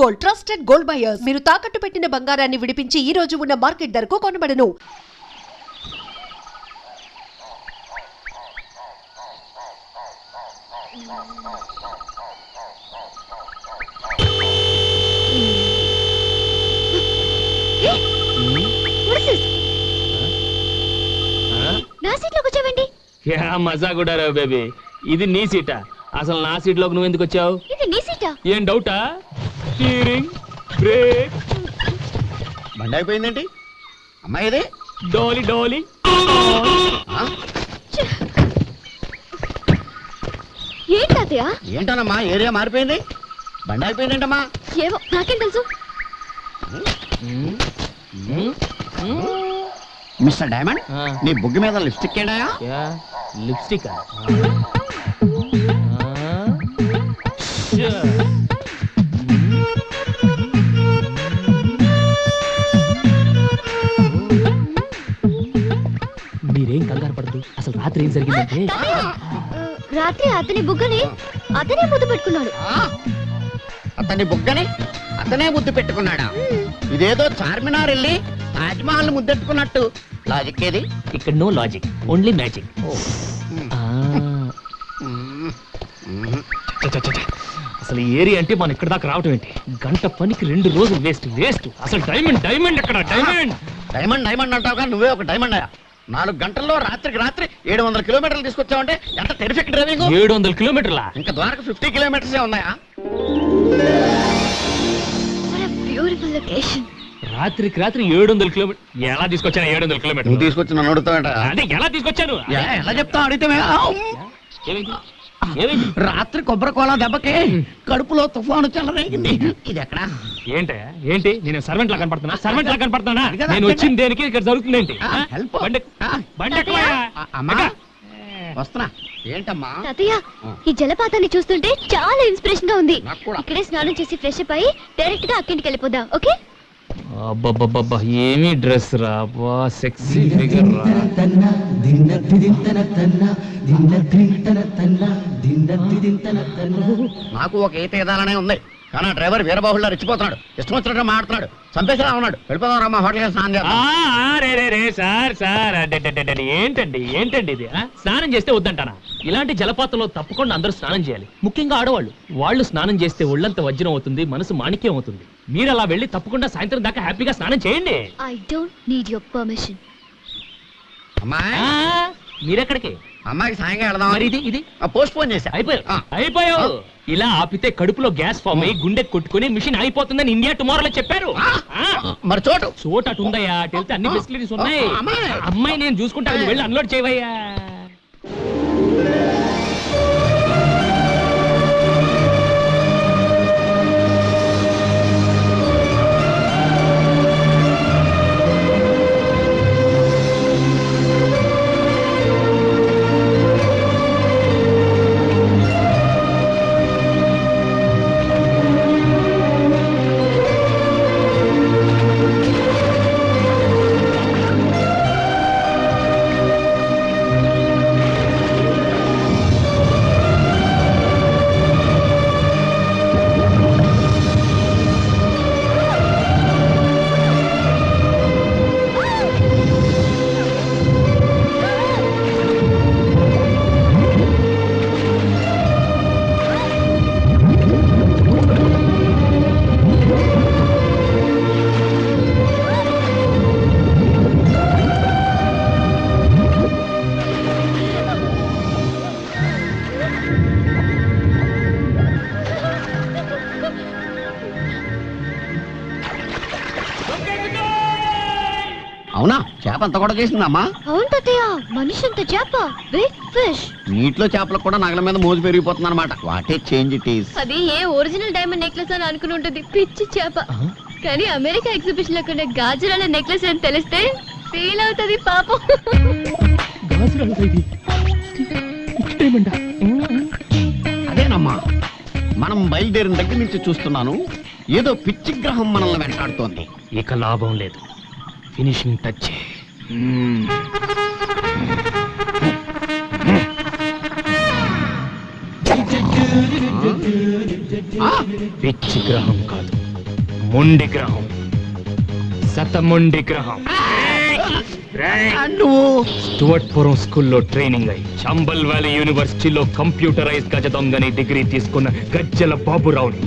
Gold, trusted gold buyers. మీరు తాకట్టు పెట్టిన బంగారాన్ని విడిపించి ఈ రోజు ఉన్న మార్కెట్ ధరకు కొనబడను. నా సీట్లో కూర్చోవండి. మజా కూడా రావు బేబీ, ఇది నీ సీటా? అసలు నా సీట్ లోకి నువ్వు ఎందుకు వచ్చావు? ఇది నీ సీటా? ఏం డౌటా? Steering, brake. బండి అయిపోయిందేంటి అమ్మాయి? ఇది డోలి డోలి. ఏంటయ్యా? ఏంటనమ్మా ఏరియా మారిపోయింది, బండి అయిపోయిందేంటమ్మా? ఏమో నాకేం తెలుసు. మిస్టర్ డైమండ్, నీ బుగ్గి మీద లిప్స్టిక్ ఏడాయా? లిప్స్టిక్ మీరేం కంగారు పడదు. అసలు రాత్రి ఏం జరిగిందంటే, రాత్రి అతని బుగ్గని అతనే ముద్దు పెట్టుకున్నాడు. అతని బుగ్గని అతనే ముద్దు పెట్టుకున్నాడా? ఇదేదో చార్మినార్ వెళ్ళి తాజ్మహల్ ముద్దెట్టుకున్నట్టు. లాజిక్ ఏది? ఇక్కడ నో లాజిక్, ఓన్లీ మ్యాజిక్. అసలు ఈ ఏరియా అంటే మనం ఇక్కడ దాకా రావటం ఏంటి? గంట పనికి 2 రోజులు వేస్ట్ వేస్ట్. అసలు డైమండ్ డైమండ్ ఎక్కడ? డైమండ్ డైమండ్ డైమండ్ అంటావు కానీ నువ్వే ఒక డైమండ్ అయ్యా. 4 గంటల్లో రాత్రికి రాత్రి 700 కిలోమీటర్లు తీసుకొచ్చావంటే ఎంత టెరిఫిక్ డ్రైవింగ్. 700 కిలోమీటర్లా? ఇంకా ద్వారకు 50 కిలోమీటర్సే ఉన్నాయా? Beautiful location. రాత్రికి రాత్రి 700 కిలోమీటర్ ఎలా తీసుకొచ్చాను? 700 కిలోమీటర్ నువ్వు తీసుకొచ్చి నన్ను అడుగుతావంట. అంటే ఎలా తీసుకొచ్చాను? ఎలా చెప్తావు అడిగితే? రాత్రి కొబ్బరికోల దెబ్బకి కడుపులో తుఫాను చెలరేగింది. ఇది ఎక్కడ? ఏంటి నేను సర్వెంట్ లా కనపడుతున్నా? సర్వెంట్ లా కనపడుతున్నా? నేను వచ్చిన దేనికి? ఇక్కడ జరుగుతుంది ఏంటి? వస్తున్నా. ఏంటమ్మా? తాతయ్య, ఈ జలపాతాన్ని చూస్తుంటే చాలా ఇన్స్పిరేషన్ గా ఉంది. ఇక్కడే స్నానం చేసి ఫ్రెష్ అప్ అయ్యి డైరెక్ట్ గా అక్కింటికి వెళ్ళిపోదాం. ఓకే? అబ్బబ్బబ్బబ్బా, ఏమి డ్రెస్ రా బా, సెక్సీ ఫిగర్ రా. నాకు ఒక ఈత ఎదాలనే ఉంది కానీ ఆ డ్రైవర్ వీరబాహుళ్ళ రెచ్చిపోతున్నాడు. ఇష్టం వచ్చినట్టు మాట్లాడుతున్నాడు. చంపేసేలా ఉన్నాడు. వెళ్ళిపోదాం రమ్మా, హోటల్ స్నానం చేద్దాం. సార్ ఏంటండి ఇది? స్నానం చేస్తే వద్దంటానా? ఇలాంటి జలపాతంలో తప్పకుండా అందరూ స్నానం చేయాలి, ముఖ్యంగా ఆడవాళ్ళు. వాళ్ళు స్నానం చేస్తే ఒళ్ళంతా వజ్రం అవుతుంది, మనసు మాణిక్యం అవుతుంది. మీరు అలా వెళ్ళి తప్పకుండా సాయంత్రం దాకా హ్యాపీగా స్నానం చేయండి. I don't need your permission. అమ్మాయి, మీరెక్కడికి? అమ్మాయికి సాయంగా వెళదాం. మరి ఇది పోస్ట్ పోన్ చేశా. అయిపోయావు. ఇలా ఆపితే కడుపులో గ్యాస్ ఫామ్ అయ్యి గుండె కొట్టుకుని మిషన్ అయిపోతుందని ఇండియా టుమారోలో చెప్పారు. మరి చోటు అటు ఉందయ్యా, అటు వెళ్తే అన్ని ఫెసిలిటీస్ ఉన్నాయి. అమ్మాయి నేను చూసుకుంటా, నువ్వు వెళ్ళి అన్లోడ్ చేయవయ్యా. అవునా? చేప అంత కూడా చేసిందమ్మా? అవును తాతయ్య, మనిషి అంత చేప, బిగ్ ఫిష్. నీటిలో చేపలకు కూడా నగల మీద మోజు పెరిగిపోతుంది అనమాట. What a change it is. అది ఏ ఒరిజినల్ డైమండ్ నెక్లెస్ అని అనుకుని ఉంటుంది, పిచ్చి చేప. కానీ అమెరికా ఎగ్జిబిషన్ లో కొన్న గాజురాల నెక్లెస్ అని తెలిస్తే ఫీల్ అవుతుంది పాపం. అదేనమ్మా, మనం బయలుదేరిన దగ్గర నుంచి చూస్తున్నాను, ఏదో పిచ్చి గ్రహం మనల్ని వెంటాడుతోంది. ఇక లాభం లేదు, ఫినిషింగ్ టచ్. పిచ్చి గ్రహం కాదు, మొండి గ్రహం, శతమొండి గ్రహం. నువ్వు స్టువర్ట్పురం స్కూల్లో ట్రైనింగ్ అయ్యి చంబల్ వ్యాలీ యూనివర్సిటీలో కంప్యూటరైజ్ గజ దొంగని డిగ్రీ తీసుకున్న గజ్జల బాబురావుని.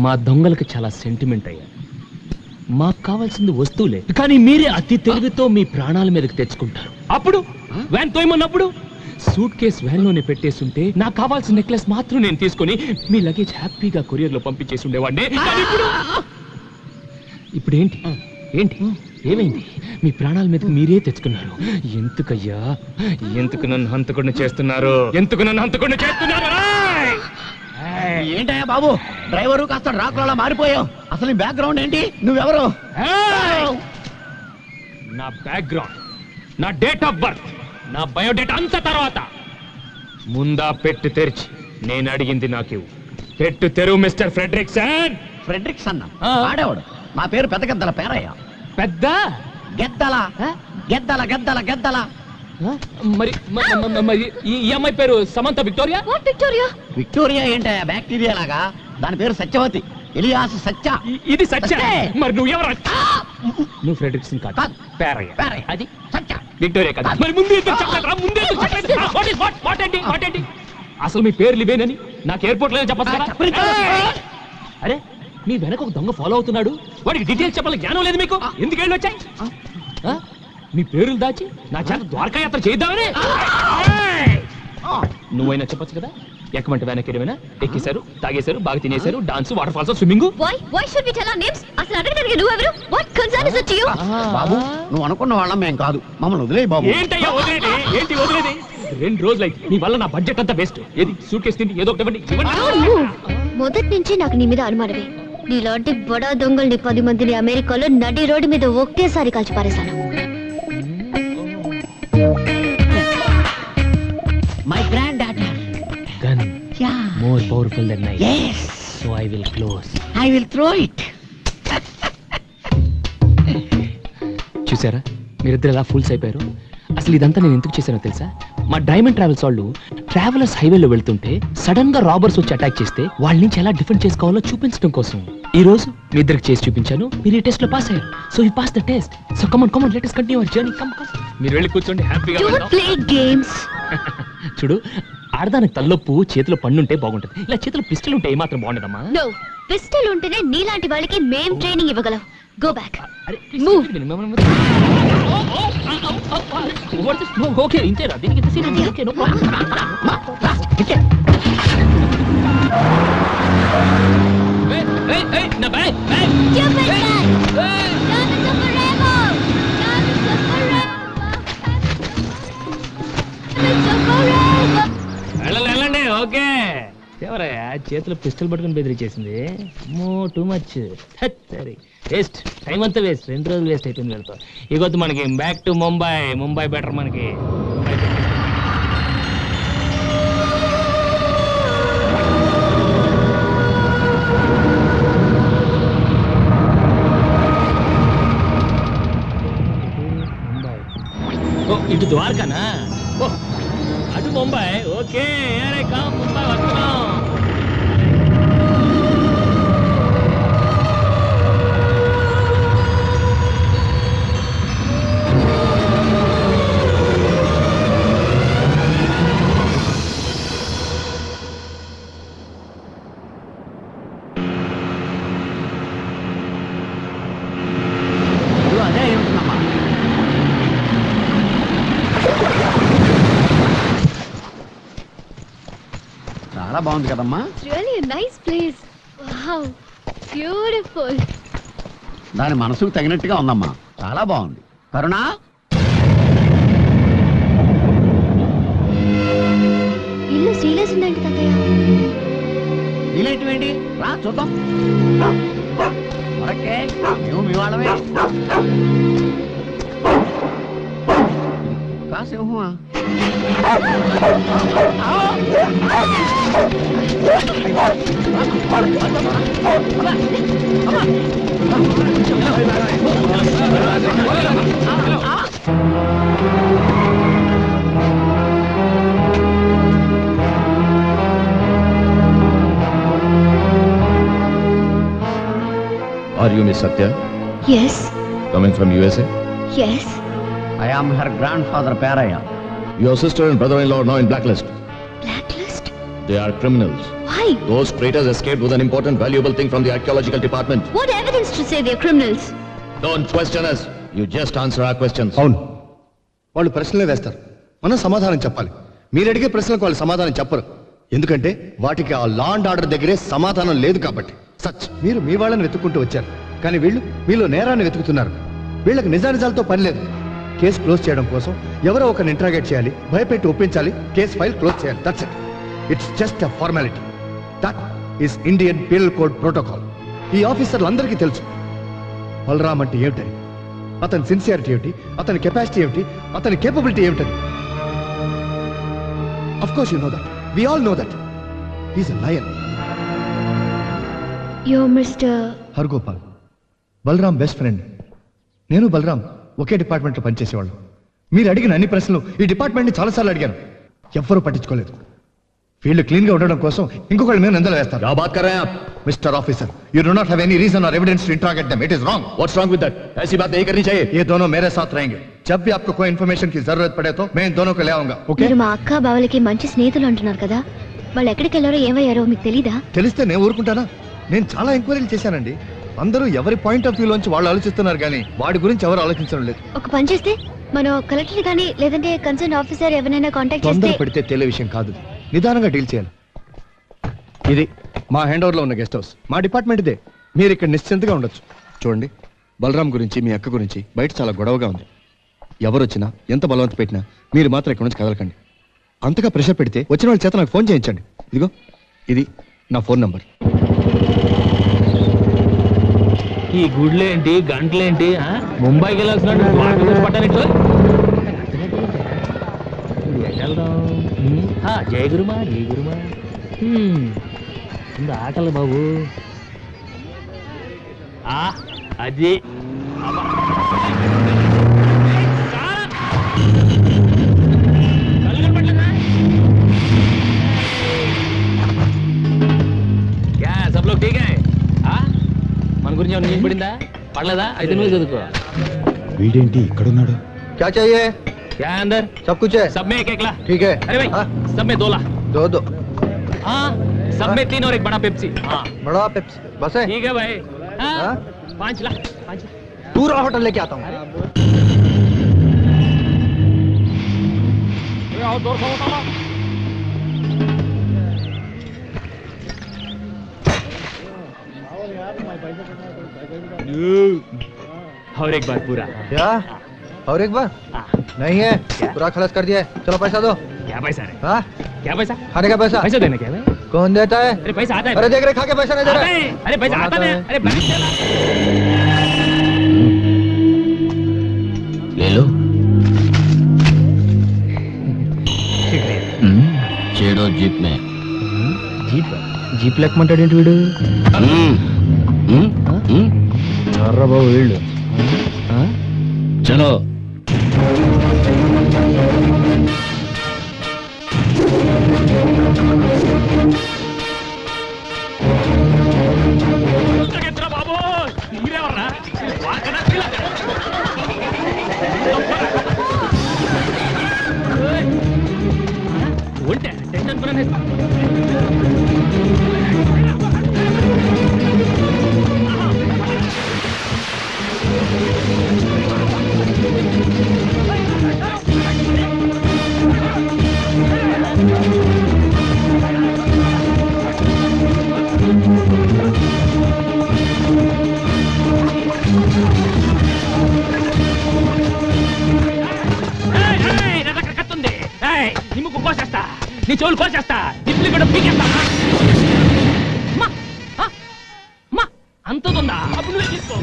మా దొంగలకు చాలా సెంటిమెంట్ అయ్యా. మాకు కావాల్సింది వస్తువులే, కానీ మీరే అతి తెలివితో మీ ప్రాణాల మీదకి తెచ్చుకుంటారు. అప్పుడు వ్యాన్ తోయమన్నప్పుడు సూట్ కేస్ వ్యాన్ లోనే పెట్టేస్తుంటే నాకు కావాల్సిన నెక్లెస్ మాత్రం నేను తీసుకొని మీ లగేజ్ హ్యాపీగా కొరియర్ లో పంపించేసి ఉండేవాడిని. ఇప్పుడు ఏంటి ఏంటి ఏమైంది? మీ ప్రాణాల మీదకి మీరే తెచ్చుకున్నారు. ఎందుకయ్యా, ఎందుకు నన్ను హంతకుండా చేస్తున్నారు? ఎందుకు నన్ను హంతకుండా చేస్తున్నారు? ఏంటయ్యా బాబు, డ్రైవరు కాస్త డ్రాకులా మారిపోయావు. అసలు బ్యాక్గ్రౌండ్ ఏంటి? నువ్వెవరు? నా బ్యాక్గ్రౌండ్, నా డేట్ ఆఫ్ బర్త్, నా బయోడేటా అంత తర్వాత ముందా పెట్టు తెరిచి నేను అడిగింది నాకు పెట్టు తెరువు మిస్టర్ ఫ్రెడరిక్సన్. ఫ్రెడరిక్సన్ ఆడేవాడు. నా పేరు పెద్ద గద్దల పేరయ్య. పెద్ద గెద్దల గెద్దల గెద్దల గెద్దల. మరి మరి ఈ అమ్మాయి పేరు Samantha Victoria. What Victoria? Victoria ఏంటయ్యా బ్యాక్టీరియా లాగా? దాని పేరు సత్యవతి, ఎలియాస్ సత్య. ఇది సత్య. మరి నువ్వు ఎవరు? నువ్వు ఫ్రెడరిక్సన్ కాదు, పేరయ్య. పేరయ్య అది సత్య, విక్టోరియా కాదు. మరి ముందు ఎందుకు చెప్పలేదురా? ముందు ఎందుకు చెప్పలేదు? What ఏంటి? అసలు మీ పేర్లు ఇవేనని నాకు ఎయిర్పోర్ట్ లో చెప్పచ్చు. అరే మీ వెనక ఒక దొంగ ఫాలో అవుతున్నాడు. వాడికి డీటెయిల్స్ చెప్పాలి జ్ఞానం లేదు మీకు. ఎందుకు వెళ్ళి వచ్చాయి? మీ పేర్లు దాచి నా చేత ద్వారకా యాత్ర చేద్దామని. నువ్వైనా చెప్పొచ్చు కదా. ఎక్కమంటే వెనక్కి ఏమైనా ఎక్కేశారు, తాగేశారు, బాగా తినేశారు, dance, waterfalls, swimming. Why should we tell our names? అసలు అడగడానికి నువ్వెవరు? What concern is it to you? బాబు నువ్వు అనుకున్న వాళ్ళం మేం కాదు. మమ్మల్ని వదిలేయి బాబు. ఏంటయ్యా వదిలేది? ఏంటి వదిలేది? 2 రోజులైతే నీ వల్ల నా బడ్జెట్ అంతా వేస్ట్. ఏది సూట్ కేసు తిండి ఏదో ఒకటి ఇవ్వండి. మొదటి నుంచి నాకు నీ మీద అనుమానమే. నీలాంటి బడా దొంగల్ని 10 మందిని అమెరికాలో నడి రోడ్డు మీద ఒకేసారి కాల్చి పారేశాను. My granddaughter. Gun more powerful than knife. Yes. So I will close. I will throw it. చూసారా మీరిద్దరు ఎలా ఫుల్స్ అయిపోయారు? అసలు ఇదంతా నేను ఎందుకు చేశానో తెలుసా? మా డైమండ్ ట్రావెల్స్ వాళ్ళు ట్రావెలర్స్ హైవేలో వెళ్తుంటే సడన్ గా రాబర్స్ వచ్చి అటాక్ చేస్తే వాళ్ళ నుంచి ఎలా డిఫెండ్ చేసుకోవాలో చూపించడం కోసం ఈ రోజు మీ ఇద్దరికి చేసి చూపించాను. మీరు ఈ టెస్ట్ లో పాస్ అయ్యారు. So you pass the test. So come on let us continue our journey. Come మీరు వెళ్ళి కూర్చోండి హ్యాపీగా. Don't play games. చూడు, ఆడదానికి తల్లొప్పు చేతిలో పన్నుంటే బాగుంటది. ఇలా చేతిలో పిస్టల్ ఉంటే ఏమాత్రం బాగుండదమ్మా. No. పిస్టల్ ఉంటేనే నీలాంటి వాళ్ళకి మేం ట్రైనింగ్ ఇవ్వగలం. Go back. Move. Okay, ఇంతేరా? దీనికి ఇంత సీన్ ఉంది. Okay, no problem. నా bag. Stupid guy. Diamonds are forever. Diamonds are forever. Diamonds are forever. వెళ్ళండి. ఓకే. ఎవరయ్యా చేతిలో పిస్టల్ పట్టుకుని బెదిరించేసింది? Too much. సరే వేస్ట్, టైం అంతా వేస్ట్. 2 రోజులు వేస్ట్ అయిపోయింది వెళ్తా. ఇగొద్దు మనకి బ్యాక్ టు ముంబై బెటర్ మనకి. ఇటు ద్వారకానా? అటు ముంబై. ఓకే, ముంబై వస్తున్నాం. అదే ఏమిటమ్మా? చాలా బాగుంది కదమ్మా. It's really a nice place. Wow. Beautiful. దాని మనసుకు తగినట్టుగా ఉందమ్మా. చాలా బాగుంది. కరుణా, ఇల్లు సీరియస్ ఉందండి తాతయ్య. నీలేంటివేంటి? రా చూద్దాం. మరకే మేము మీ వాళ్ళమే. కాసేమా Are you Miss Satya? Yes, Coming from USA? yes. I am her grandfather Paraya. Your sister and brother-in-law are now in blacklist. Blacklist? They are criminals. Why? Those traitors escaped with an important, valuable thing from the archaeological department. What evidence to say they're criminals? Don't question us. You just answer our questions. అవును, వాళ్ళు ప్రశ్నలే వేస్తారు, మనం సమాధానం చెప్పాలి. మీరు అడిగే ప్రశ్నలకు వాళ్ళు సమాధానం చెప్పరు, ఎందుకంటే వాటికి ఆ లా అండ్ ఆర్డర్ దగ్గరే సమాధానం లేదు కాబట్టి. సచ్ మీరు మీ వాళ్ళని వెతుక్కుంటూ వచ్చారు, కానీ వీళ్ళు మీలో నేరాన్ని వెతుకుతున్నారు. వీళ్ళకి నిజానిజాలతో పని లేదు. కేసు క్లోజ్ చేయడం కోసం ఎవరో ఒకరిని ఇంట్రాగేట్ చేయాలి, భయపెట్టి ఒప్పించాలి, కేసు ఫైల్ క్లోజ్ చేయాలి. That's it. It's just a formality. That is Indian penal code protocol. ఈ ఆఫీసర్లందరికీ తెలుసు బలరామ్ అంటే ఏమిటని, అతని సిన్సియారిటీ ఏమిటి, అతని కెపాసిటీ ఏమిటి, అతని కేపబిలిటీ ఏమిటని. Of course you know that. We all know that. He's a lion. You're Mr. Hargopal, Balaram best friend. నేను బలరామ్ ఒకే డిపార్ట్మెంట్లో పనిచేసేవాళ్ళు. మీరు అడిగిన అన్ని ప్రశ్నలు ఈ డిపార్ట్మెంట్ని చాలాసార్లు అడిగాను, ఎవ్వరూ పట్టించుకోలేదు. వీళ్ళు క్లీన్గా ఉండడం కోసం ఇంకొకళ్ళ మీద నిందలు వేస్తారు. क्या बात कर रहे हैं आप? Mister officer, you do not have any reason or evidence to interrogate them. It is wrong. What's wrong with that? ऐसी बात नहीं करनी चाहिए. ये दोनों मेरे साथ रहेंगे. जब भी आपको कोई इन्फॉर्मेशन की जरूरत पड़े तो मैं इन दोनों को ले आऊंगा. ओके? మీరు మా అక్క బావలకి మంచి స్నేహితులు అంటున్నారు కదా, వాళ్ళు ఎక్కడికి వెళ్ళారో ఏమయ్యారో మీకు తెలీదా? తెలిస్తే నేను ఊరుకుంటానా? నేను చాలా ఎంక్వైరీలు చేశానండి. అందరూ ఎవరి పాయింట్ ఆఫ్ వ్యూలోంచి వాళ్ళు ఆలోచిస్తున్నారు, కానీ వాడి గురించి ఎవరు ఆలోచించడం లేదు. ఒక పని చేస్తే మనం కలెక్టర్ కానీ లేదంటే కన్సర్న్ ఆఫీసర్ ఎవరైనా కాంటాక్ట్ చేస్తే. తొందర పెడితే తెలియ విషయం కాదు, నిదానంగా డీల్ చేయాలి. ఇది మా హ్యాండ్ ఓవర్లో ఉన్న గెస్ట్ హౌస్, మా డిపార్ట్మెంట్ ఇదే. మీరు ఇక్కడ నిశ్చింతగా ఉండొచ్చు. చూడండి, బలరాం గురించి మీ అక్క గురించి బయట చాలా గొడవగా ఉంది. ఎవరు వచ్చినా ఎంత బలవంత పెట్టినా మీరు మాత్రం ఇక్కడ నుంచి కదలకండి. అంతగా ప్రెషర్ పెడితే వచ్చిన వాళ్ళ చేత నాకు ఫోన్ చేయించండి. ఇదిగో ఇది నా ఫోన్ నంబర్. ఈ గుడ్లేంటి గంటలేంటి ముంబైకి వెళ్ళాల్సినట్టు పట్టానిట్లు జయ గురుమా జయ గురుమా ముందు ఆకలి బాబు. అది सब लोग ठीक है? మన గురించి ఏమైనా నీకు పడిందా? పడలేదా? అయితే నువ్వు చదువుకో. వీడేంటి ఇక్కడ ఉన్నాడు? क्या चाहिए? क्या है अंदर? सब कुछ है. सब में एक एक ला. ठीक है. अरे भाई सब में 2 ला. दो. हाँ सब में 3 और एक बड़ा पेप्सी. हाँ बड़ा पेप्सी बस है. ठीक है भाई. हाँ 5 ला. पूरा होटल लेके आता हूँ. और एक बार पूरा. क्या? और एक बार? नहीं है, पूरा खलास कर दिया है. चलो पैसा दो. क्या पैसा रे? हाँ? क्या पैसा? खाने का पैसा. पैसा देने क्या है? कौन देता है? अरे पैसा आता है. अरे देख रहे खा के पैसा नहीं दे आता रहा है. अरे पैसा आता है. अरे बैंक से ला. ले लो. చేడో జీప్ మే. జీప్ లెక్కమంటాడేంటి వీడు? బాబు వీళ్ళు. చలో. బాబు మీరెవర్రా? ఒంటే టెన్షన్ పడనే. నిమ్ముకు కోసేస్తా, నీ చెవులు కోసేస్తా, దిప్లి కూడా పీకేస్తా. అంతుందా? అప్పుడు నువ్వే తీసుకో.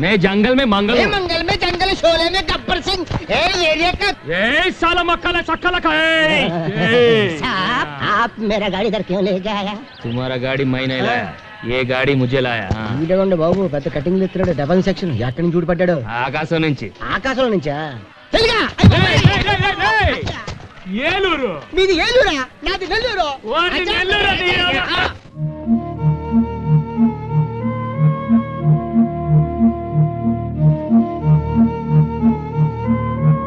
मैं जंगल में मंगल हूँ। मंगल में जंगल शोले में गब्बर सिंह एरिया का ए साला मक्खला चक्कला खाए। साहब आप मेरा गाड़ी इधर क्यों ले गया तुम्हारा गाड़ी मैं नहीं लाया, ये गाड़ी मुझे लाया। వీడేవండి బాబు పెద్ద కటింగ్ ఎత్తున్నాడు డబల్ సెక్షన్ ఎక్కడి నుంచి చూడపడ్డాడు ఆకాశం నుంచి ఆకాశంలో నుంచా ఏలూరు మీది ఏలూరా నాది నెల్లూరు వాడి నెల్లూరు అది.